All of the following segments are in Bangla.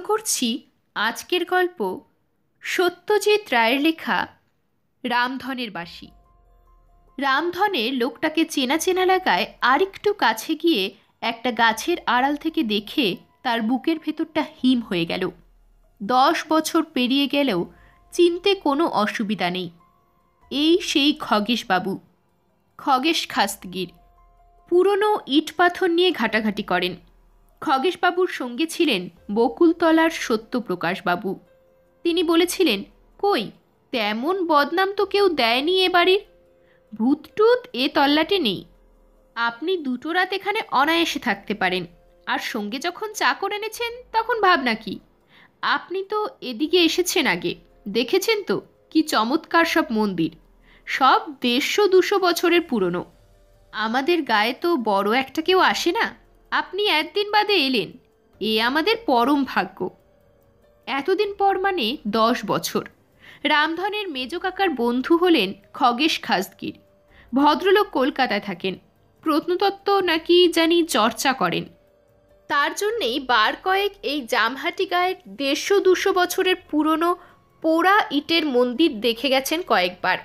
করছি আজকের গল্প সত্যজিৎ রায়ের লেখা রামধনের বাঁশি। রামধনের লোকটাকে চেনা চেনা লাগায় আরেকটু কাছে গিয়ে একটা গাছের আড়াল থেকে দেখে তার বুকের ভেতরটা হিম হয়ে গেল। 10 বছর পেরিয়ে গেলেও চিনতে কোনো অসুবিধা নেই। এই সেই খগেশবাবু, খগেশ খাস্তগির। পুরনো ইট পাথর নিয়ে ঘাটাঘাটি করেন। খগেশবাবুর সঙ্গে ছিলেন বকুলতলার সত্যপ্রকাশবাবু। তিনি বলেছিলেন, কই তেমন বদনাম তো কেউ দেয়নি এ বাড়ির, ভূতটুত এ তল্লাটে নেই। আপনি 2 রাত এখানে অনায়াসে থাকতে পারেন, আর সঙ্গে যখন চাকর এনেছেন তখন ভাবনা কি? আপনি তো এদিকে এসেছেন আগে, দেখেছেন তো কি চমৎকার সব মন্দির, সব 150-200 বছরের পুরনো। আমাদের গায়ে তো বড় একটা কেউ আসে না, আপনি একদিন বাদে এলেন, এ আমাদের পরম ভাগ্য। এতদিন পর মানে 10 বছর। রামধনের মেজ কাকার বন্ধু হলেন খগেশ খাস্তগির। ভদ্রলোক কলকাতায় থাকেন, প্রত্নতত্ত্ব নাকি জানি চর্চা করেন। তার জন্যেই বার কয়েক এই জামহাটি গায়ের 150-200 বছরের পুরনো পোড়া ইটের মন্দির দেখে গেছেন কয়েকবার।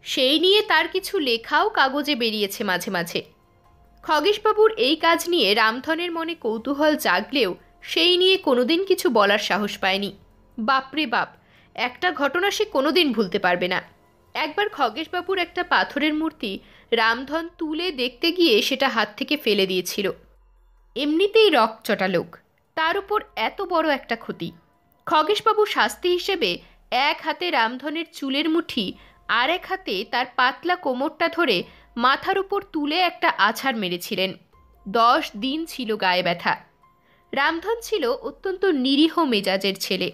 সেই নিয়ে তার কিছু লেখাও কাগজে বেরিয়েছে মাঝে মাঝে। খগেশবাবুর এই কাজ নিয়ে রামধনের মনে কৌতূহল জাগলেও সেই নিয়ে কোনোদিন কিছু বলার সাহস পায়নি। বাপরে বাপ, একটা ঘটনা সে কোনোদিন ভুলতে পারবে না। একবার খগেশবাবুর একটা পাথরের মূর্তি রামধন তুলে দেখতে গিয়ে সেটা হাত থেকে ফেলে দিয়েছিল। এমনিতেই রকচটা লোক, তার উপর এত বড় একটা ক্ষতি। খগেশবাবু শাস্তি হিসেবে এক হাতে রামধনের চুলের মুঠি আর এক হাতে তার পাতলা কোমরটা ধরে মাথার উপর তুলে একটা আছাড় মেরেছিলেন। 10 দিন ছিল গায়ে ব্যথা। রামধন ছিল অত্যন্ত নিরীহ মেজাজের ছেলে।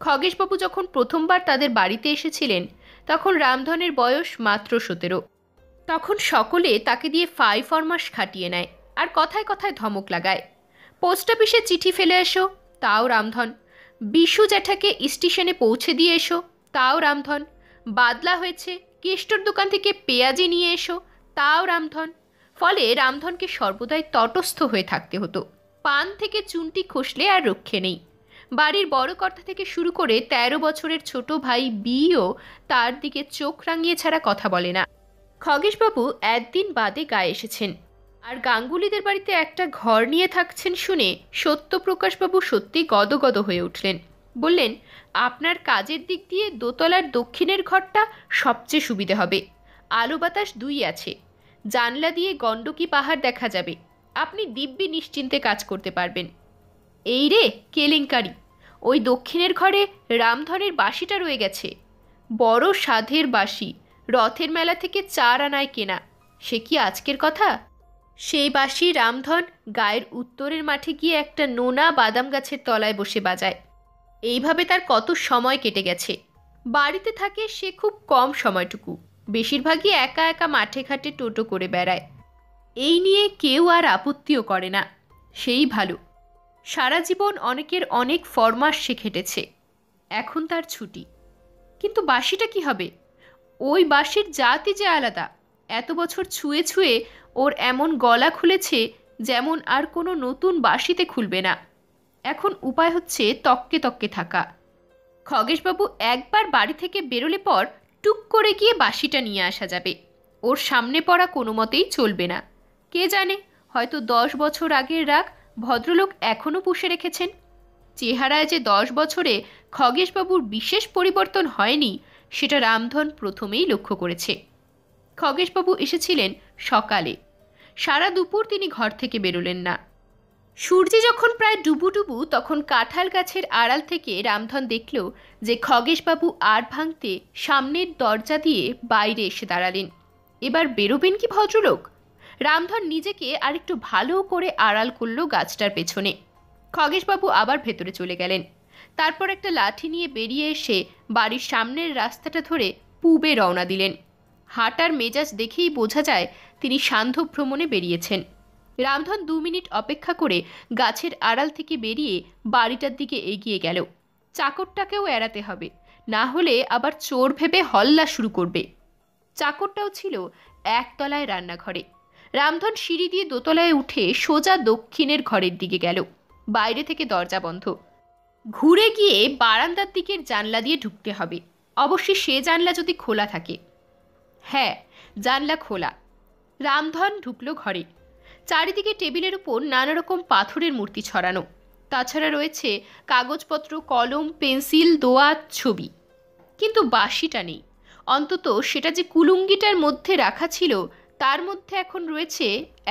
খগেশবাবু যখন প্রথমবার তাদের বাড়িতে এসেছিলেন তখন রামধনের বয়স মাত্র 17। তখন সকলে তাকে দিয়ে ফাই ফরমাস খাটিয়ে নেয় আর কথায় কথায় ধমক লাগায়। পোস্ট অফিসে চিঠি ফেলে এসো, তাও রামধন। বিশু জ্যাঠাকে স্টেশনে পৌঁছে দিয়ে এসো, তাও রামধন। বাদলা হয়েছে, কেষ্টর দোকান থেকে পেঁয়াজি নিয়ে এসো, তাও রামধন। ফলে রামধনকে সর্বদাই তটস্থ হয়ে থাকতে হতো। পান থেকে চুনটি খসলে আর রক্ষে নেই। বাড়ির বড় কর্তা থেকে শুরু করে 13 বছরের ছোট ভাই বিও তার দিকে চোখ রাঙিয়ে ছাড়া কথা বলে না। খগেশবাবু একদিন বাদে গায়ে এসেছেন, আর গাঙ্গুলিদের বাড়িতে একটা ঘর নিয়ে থাকছেন শুনে সত্যপ্রকাশবাবু সত্যি গদগদ হয়ে উঠলেন। বললেন, আপনার কাজের দিক দিয়ে দোতলার দক্ষিণের ঘরটা সবচেয়ে সুবিধে হবে। আলো বাতাস 2 আছে, জানলা দিয়ে গণ্ডকী পাহাড় দেখা যাবে, আপনি দিব্যি নিশ্চিন্তে কাজ করতে পারবেন। এই রে কেলেঙ্কারি, ওই দক্ষিণের ঘরে রামধনের বাঁশিটা রয়ে গেছে। বড় সাধের বাঁশি, রথের মেলা থেকে 4 আনায় কেনা। সে কি আজকের কথা? সেই বাঁশি রামধন গায়ের উত্তরের মাঠে গিয়ে একটা নোনা বাদাম গাছের তলায় বসে বাজায়। এইভাবে তার কত সময় কেটে গেছে। বাড়িতে থাকে সে খুব কম সময়টুকু, বেশিরভাগই একা একা মাঠে ঘাটে টোটো করে বেড়ায়। এই নিয়ে কেউ আর আপত্তিও করে না, সেই ভালো। সারা জীবন অনেকের অনেক ফরমাস সে খেটেছে, এখন তার ছুটি। কিন্তু বাঁশিটা কি হবে? ওই বাঁশির জাতই যে আলাদা। এত বছর ছুঁয়ে ছুঁয়ে ওর এমন গলা খুলেছে যেমন আর কোনো নতুন বাঁশিতে খুলবে না। এখন উপায় হচ্ছে তককে তককে থাকা। খগেশবাবু একবার বাড়ি থেকে বেরোলে পর টুক করে গিয়ে বাঁশিটা নিয়ে আসা যাবে। ওর সামনে পড়া কোনো মতেই চলবে না। কে জানে, হয়তো 10 বছর আগের রাগ ভদ্রলোক এখনও পুষে রেখেছেন। চেহারায় যে 10 বছরে খগেশবাবুর বিশেষ পরিবর্তন হয়নি সেটা রামধন প্রথমেই লক্ষ্য করেছে। খগেশবাবু এসেছিলেন সকালে। সারা দুপুর তিনি ঘর থেকে বেরোলেন না। সূর্যে যখন প্রায় ডুবুডুবু তখন কাঁঠাল গাছের আড়াল থেকে রামধন দেখল যে খগেশবাবু আর ভাঙতে সামনের দরজা দিয়ে বাইরে এসে দাঁড়ালেন। এবার বেরোবেন কি ভদ্রলোক? রামধন নিজেকে আরেকটু ভালো করে আড়াল করল গাছটার পেছনে। খগেশবাবু আবার ভেতরে চলে গেলেন। তারপর একটা লাঠি নিয়ে বেরিয়ে এসে বাড়ির সামনের রাস্তাটা ধরে পূবে রওনা দিলেন। হাঁটার মেজাজ দেখেই বোঝা যায় তিনি সান্ধ্য ভ্রমণে বেরিয়েছেন। রামধন 2 মিনিট অপেক্ষা করে গাছের আড়াল থেকে বেরিয়ে বাড়িটার দিকে এগিয়ে গেল। চাকরটাকেও এড়াতে হবে, না হলে আবার চোর ভেবে হল্লা শুরু করবে। চাকরটাও ছিল একতলায় রান্নাঘরে। রামধন সিঁড়ি দিয়ে দোতলায় উঠে সোজা দক্ষিণের ঘরের দিকে গেল। বাইরে থেকে দরজা বন্ধ। ঘুরে গিয়ে বারান্দার দিকের জানলা দিয়ে ঢুকতে হবে, অবশ্যই সে জানলা যদি খোলা থাকে। হ্যাঁ, জানলা খোলা। রামধন ঢুকলো ঘরে। চারিদিকে টেবিলের উপর নানা রকম পাথরের মূর্তি ছড়ানো, তাছাড়া রয়েছে কাগজপত্র, কলম, পেন্সিল, দোয়াত, ছবি। কিন্তু বাঁশিটা নেই। অন্তত সেটা যে কুলুঙ্গিটার মধ্যে রাখা ছিল তার মধ্যে এখন রয়েছে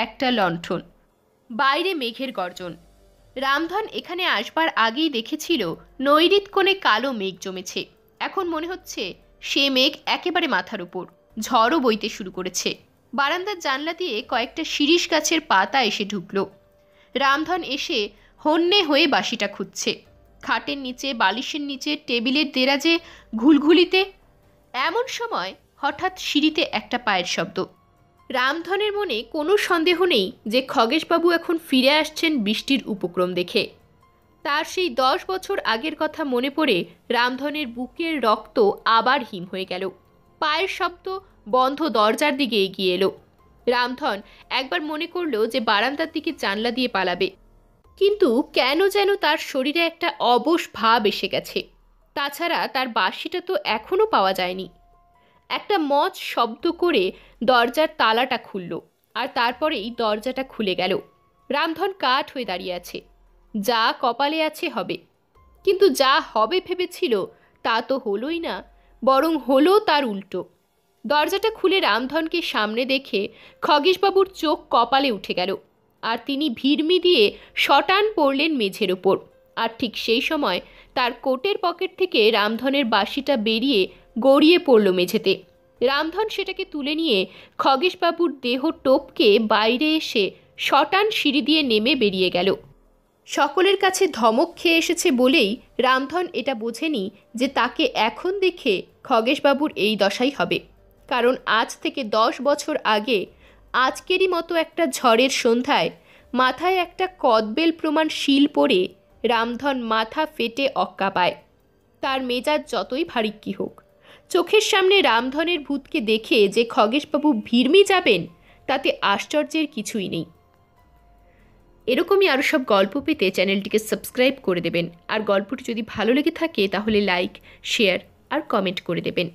একটা লণ্ঠন। বাইরে মেঘের গর্জন। রামধন এখানে আসবার আগেই দেখেছিল নৈঋত কোণে কালো মেঘ জমেছে। এখন মনে হচ্ছে সে মেঘ একেবারে মাথার উপর, ঝড়ও বইতে শুরু করেছে। বারান্দার জানলা দিয়ে কয়েকটা শিরীষ গাছের পাতা এসে ঢুকল। রামধন এসে হন্যে হয়ে বাঁশিটা খুঁজছে, খাটের নিচে, বালিশের নিচে, টেবিলের দেরাজে, ঘুলঘুলিতে। এমন সময় হঠাৎ সিঁড়িতে একটা পায়ের শব্দ। রামধনের মনে কোনো সন্দেহ নেই যে খগেশবাবু এখন ফিরে আসছেন বৃষ্টির উপক্রম দেখে। তার সেই 10 বছর আগের কথা মনে পড়ে রামধনের বুকের রক্ত আবার হিম হয়ে গেল। পায়ের শব্দ, বন্ধ দরজার দিকে এগিয়ে এলো। রামধন একবার মনে করল যে বারান্দার দিকে জানলা দিয়ে পালাবে, কিন্তু কেন যেন তার শরীরে একটা অবশ ভাব এসে গেছে। তাছাড়া তার বাঁশিটা তো এখনও পাওয়া যায়নি। একটা মচ শব্দ করে দরজার তালাটা খুলল, আর তারপরেই দরজাটা খুলে গেল। রামধন কাঠ হয়ে দাঁড়িয়ে আছে। যা কপালে আছে হবে, কিন্তু যা হবে ভেবেছিল তা তো হলোই না, বরং হলো তার উল্টো। দরজাটা খুলে রামধনকে সামনে দেখে খগেশবাবুর চোখ কপালে উঠে গেল, আর তিনি ভিড়মি দিয়ে শটান পড়লেন মেঝের ওপর। আর ঠিক সেই সময় তার কোটের পকেট থেকে রামধনের বাঁশিটা বেরিয়ে গড়িয়ে পড়ল মেঝেতে। রামধন সেটাকে তুলে নিয়ে খগেশবাবুর দেহ টপকে বাইরে এসে শটান সিঁড়ি দিয়ে নেমে বেরিয়ে গেল। সকলের কাছে ধমক খেয়ে এসেছে বলেই রামধন এটা বোঝেনি যে তাকে এখন দেখে খগেশবাবুর এই দশাই হবে। কারণ আজ থেকে 10 বছর আগে আজকেরই মতো একটা ঝড়ের সন্ধ্যায় মাথায় একটা কদবেল প্রমাণ শিল পরে রামধন মাথা ফেটে অক্কা পায়। তার মেজাজ যতই ভারিক্কি হোক, চোখের সামনে রামধনের ভূতকে দেখে যে খগেশবাবু ভিড়মি যাবেন তাতে আশ্চর্যের কিছুই নেই। এরকমই আরও সব গল্প পেতে চ্যানেলটিকে সাবস্ক্রাইব করে দেবেন, আর গল্পটি যদি ভালো লেগে থাকে তাহলে লাইক, শেয়ার আর কমেন্ট করে দেবেন।